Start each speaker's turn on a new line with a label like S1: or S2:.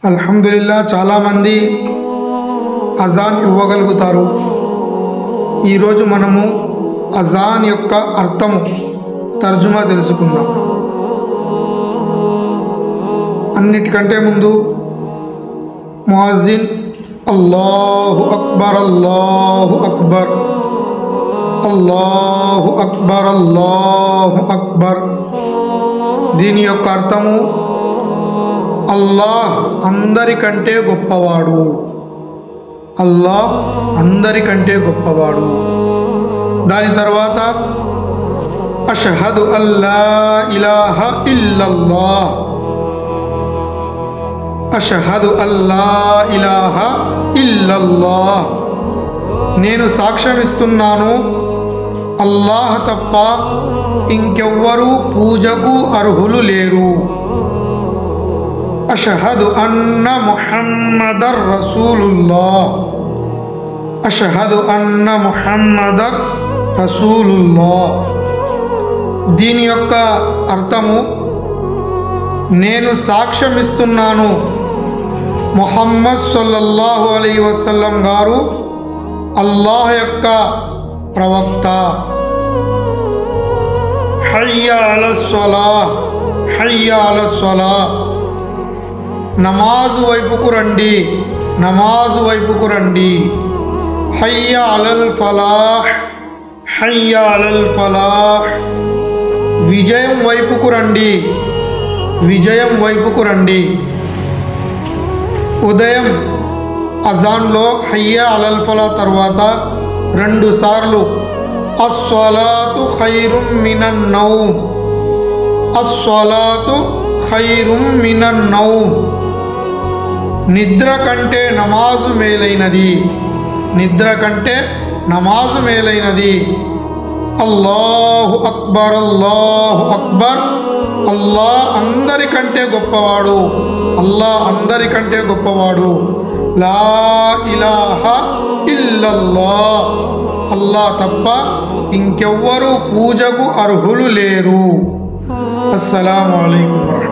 S1: అల్హమ్దులిల్లా చాలామంది అజాన్ ఇవ్వగలుగుతారు. ఈరోజు మనము అజాన్ యొక్క అర్థము తర్జుమా తెలుసుకుందాం. అన్నిటికంటే ముందు ముఅజ్జిన్ అల్లాహు అక్బర్ అల్లాహు అక్బర్ అల్లాహు అక్బర్ అల్లాహు అక్బర్, దీని యొక్క అర్థము అల్లాహ్ అందరికంటే గొప్పవాడు, అల్లాహ్ అందరికంటే గొప్పవాడు. దాని తర్వాత అష్హదు అల్లా ఇలాహ ఇల్లల్లాహ్, అష్హదు అల్లా ఇలాహ ఇల్లల్లాహ్, నేను సాక్ష్యమిస్తున్నాను అల్లాహ్ తప్ప ఇంకెవ్వరూ పూజకు అర్హులు లేరు. అష్హదు అన్న ముహమ్మదర్ రసూలుల్లాహ్, అష్హదు అన్న ముహమ్మదర్ రసూలుల్లాహ్, దీని యొక్క అర్థము నేను సాక్ష్యమిస్తున్నాను ముహమ్మద్ సల్లల్లాహు అలైహి వసల్లం గారు అల్లాహ్ యొక్క ప్రవక్త. హయ్య అలస్ సలాహ్, హయ్య అలస్ సలాహ్, నమాజు వైపుకు రండి, నమాజు వైపుకు రండి. హయ్య అలల్ ఫలాహ్, హయ్య అలల్ ఫలాహ్, విజయం వైపుకు రండి, విజయం వైపుకు రండి. ఉదయం అజాన్లో హయ్య అలల్ ఫలా తర్వాత 2 సార్లు అస్సలాతు ఖైరుం మినన్ నౌమ్, అస్సలాతు ఖైరుం మినన్ నౌమ్, నిద్ర కంటే నమాజు మేలైనది, నిద్ర కంటే నమాజు మేలైనది. అల్లాహు అక్బర్ అల్లాహు అక్బర్, అల్లాహ్ అందరికంటే గొప్పవాడు, అల్లాహ్ అందరికంటే గొప్పవాడు. లా ఇలాహ ఇల్లల్లాహ్, అల్లాహ్ తప్ప ఇంకెవ్వరూ పూజకు అర్హులు లేరు. అస్సలాము అలైకుం వరహమతుల్లాహ్.